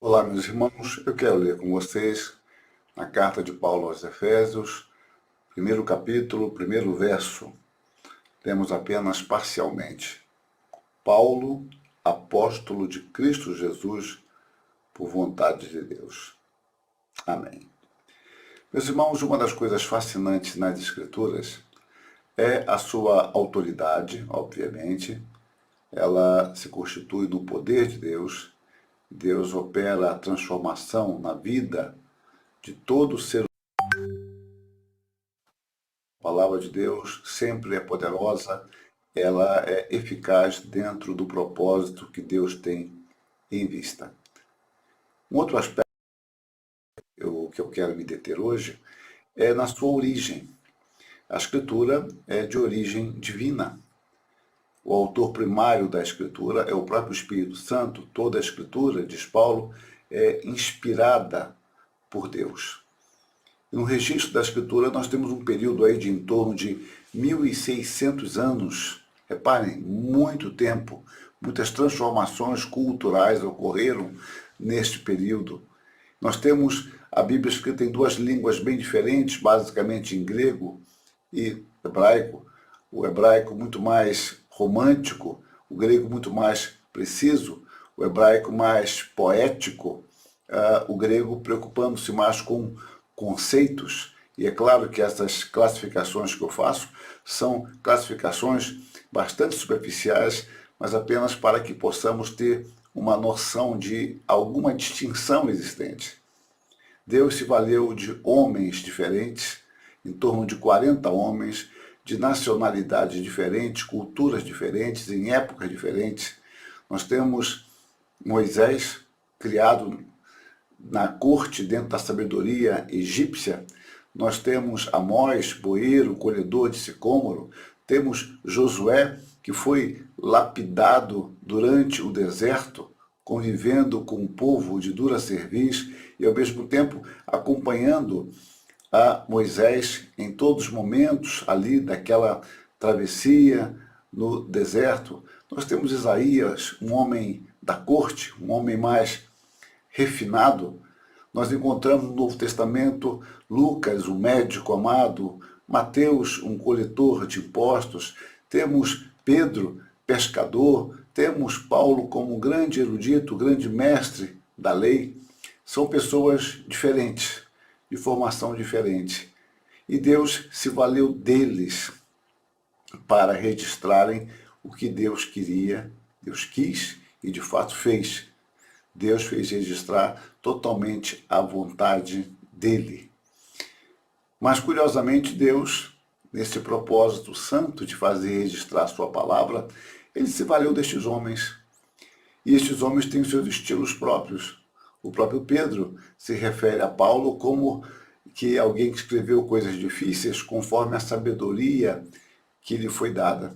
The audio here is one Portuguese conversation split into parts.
Olá, meus irmãos. Eu quero ler com vocês na carta de Paulo aos Efésios, primeiro capítulo, primeiro verso. Temos apenas parcialmente. Paulo, apóstolo de Cristo Jesus, por vontade de Deus. Amém. Meus irmãos, uma das coisas fascinantes nas Escrituras é a sua autoridade, obviamente. Ela se constitui no poder de Deus. Deus opera a transformação na vida de todo ser humano. A palavra de Deus sempre é poderosa, ela é eficaz dentro do propósito que Deus tem em vista. Um outro aspecto que eu quero me deter hoje é na sua origem. A Escritura é de origem divina. O autor primário da Escritura é o próprio Espírito Santo. Toda a Escritura, diz Paulo, é inspirada por Deus. E no registro da Escritura nós temos um período aí de em torno de 1.600 anos. Reparem, muito tempo, muitas transformações culturais ocorreram neste período. Nós temos a Bíblia escrita em duas línguas bem diferentes, basicamente em grego e hebraico. O hebraico muito mais romântico, o grego muito mais preciso, o hebraico mais poético, o grego preocupando-se mais com conceitos. E é claro que essas classificações que eu faço são classificações bastante superficiais, mas apenas para que possamos ter uma noção de alguma distinção existente. Deus se valeu de homens diferentes, em torno de 40 homens, de nacionalidades diferentes, culturas diferentes, em épocas diferentes. Nós temos Moisés, criado na corte, dentro da sabedoria egípcia. Nós temos Amós, boeiro, colhedor de sicômoro. Temos Josué, que foi lapidado durante o deserto, convivendo com um povo de dura cerviz e, ao mesmo tempo, acompanhando a Moisés em todos os momentos ali daquela travessia no deserto. Nós temos Isaías, um homem da corte, um homem mais refinado. Nós encontramos no Novo Testamento Lucas, um médico amado, Mateus, um coletor de impostos, temos Pedro, pescador, temos Paulo como um grande erudito, grande mestre da lei. São pessoas diferentes, de formação diferente. E Deus se valeu deles para registrarem o que Deus queria, Deus quis e de fato fez. Deus fez registrar totalmente a vontade dele. Mas, curiosamente, Deus, nesse propósito santo de fazer registrar a sua palavra, ele se valeu destes homens. E estes homens têm os seus estilos próprios. O próprio Pedro se refere a Paulo como que alguém que escreveu coisas difíceis conforme a sabedoria que lhe foi dada.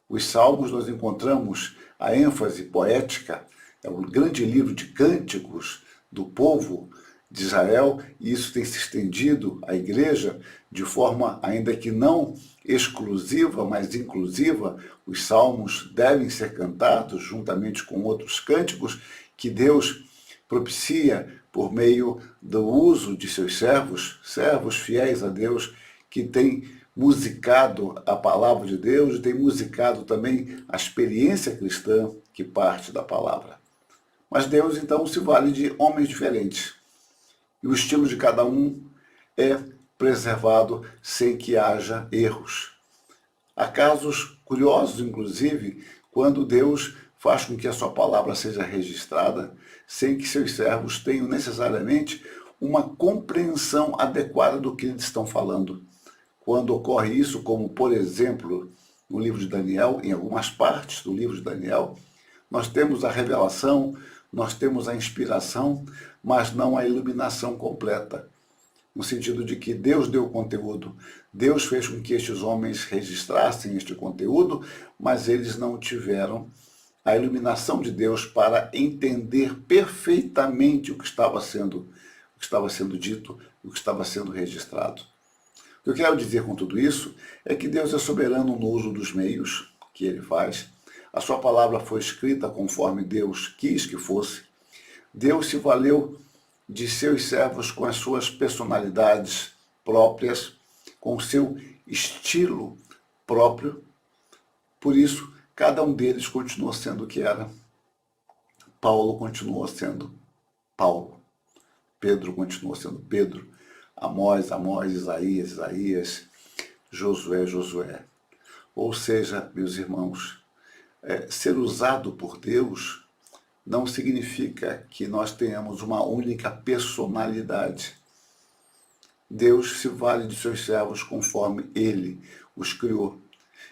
Os Salmos nós encontramos a ênfase poética, é um grande livro de cânticos do povo de Israel, e isso tem se estendido à igreja de forma ainda que não exclusiva, mas inclusiva. Os salmos devem ser cantados juntamente com outros cânticos que Deus propicia por meio do uso de seus servos, servos fiéis a Deus, que têm musicado a palavra de Deus e têm musicado também a experiência cristã que parte da palavra. Mas Deus, então, se vale de homens diferentes. E o estilo de cada um é preservado sem que haja erros. Há casos curiosos, inclusive, quando Deus faz com que a sua palavra seja registrada sem que seus servos tenham necessariamente uma compreensão adequada do que eles estão falando. Quando ocorre isso, como por exemplo no livro de Daniel, em algumas partes do livro de Daniel, nós temos a revelação, nós temos a inspiração, mas não a iluminação completa. No sentido de que Deus deu o conteúdo, Deus fez com que estes homens registrassem este conteúdo, mas eles não tiveram a iluminação de Deus para entender perfeitamente o que estava sendo dito, o que estava sendo registrado. O que eu quero dizer com tudo isso é que Deus é soberano no uso dos meios que ele faz. A sua palavra foi escrita conforme Deus quis que fosse. Deus se valeu de seus servos com as suas personalidades próprias, com o seu estilo próprio. Por isso, cada um deles continuou sendo o que era. Paulo continuou sendo Paulo. Pedro continuou sendo Pedro. Amós, Amós, Isaías, Isaías, Josué, Josué. Ou seja, meus irmãos, ser usado por Deus não significa que nós tenhamos uma única personalidade. Deus se vale de seus servos conforme Ele os criou.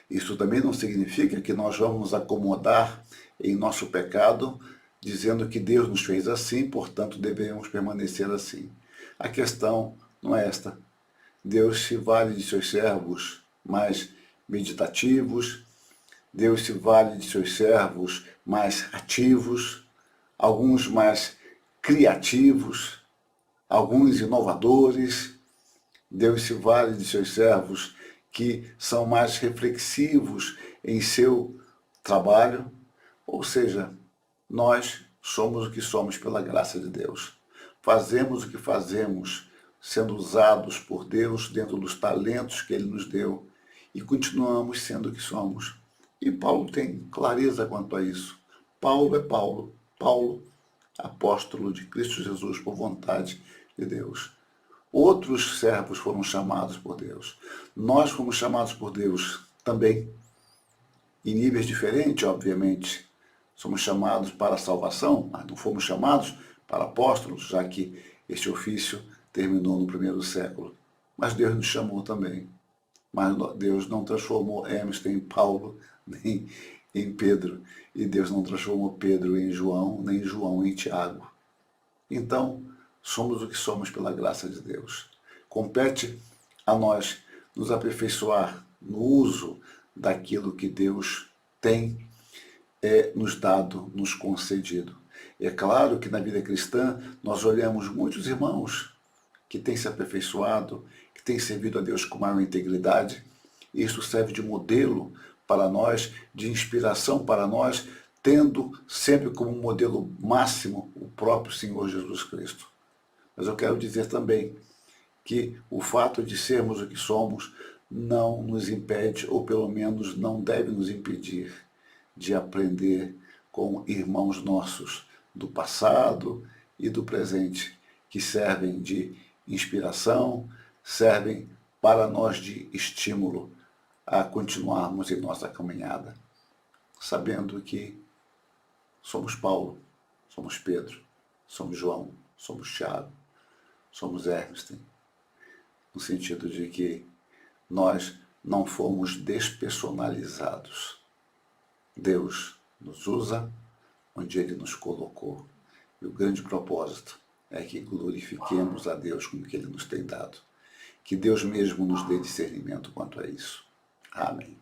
Isso também não significa que nós vamos nos acomodar em nosso pecado, dizendo que Deus nos fez assim, portanto devemos permanecer assim. A questão não é esta. Deus se vale de seus servos mais meditativos, Deus se vale de seus servos mais ativos, alguns mais criativos, alguns inovadores. Deus se vale de seus servos que são mais reflexivos em seu trabalho. Ou seja, nós somos o que somos pela graça de Deus. Fazemos o que fazemos sendo usados por Deus dentro dos talentos que Ele nos deu e continuamos sendo o que somos. E Paulo tem clareza quanto a isso. Paulo é Paulo. Paulo, apóstolo de Cristo Jesus por vontade de Deus. Outros servos foram chamados por Deus. Nós fomos chamados por Deus também, em níveis diferentes, obviamente. Somos chamados para a salvação, mas não fomos chamados para apóstolos, já que este ofício terminou no primeiro século. Mas Deus nos chamou também. Mas Deus não transformou Hermes em Paulo, nem em Pedro. E Deus não transformou Pedro em João, nem João em Tiago. Então, somos o que somos pela graça de Deus. Compete a nós nos aperfeiçoar no uso daquilo que Deus tem nos dado, nos concedido. É claro que na vida cristã nós olhamos muitos irmãos que têm se aperfeiçoado, que têm servido a Deus com maior integridade. Isso serve de modelo para nós, de inspiração para nós, tendo sempre como modelo máximo o próprio Senhor Jesus Cristo. Mas eu quero dizer também que o fato de sermos o que somos não nos impede, ou pelo menos não deve nos impedir, de aprender com irmãos nossos do passado e do presente, que servem de inspiração, servem para nós de estímulo a continuarmos em nossa caminhada, sabendo que somos Paulo, somos Pedro, somos João, somos Tiago, somos Hermes, no sentido de que nós não fomos despersonalizados. Deus nos usa onde Ele nos colocou. E o grande propósito é que glorifiquemos a Deus com o que Ele nos tem dado. Que Deus mesmo nos dê discernimento quanto a isso. Amém.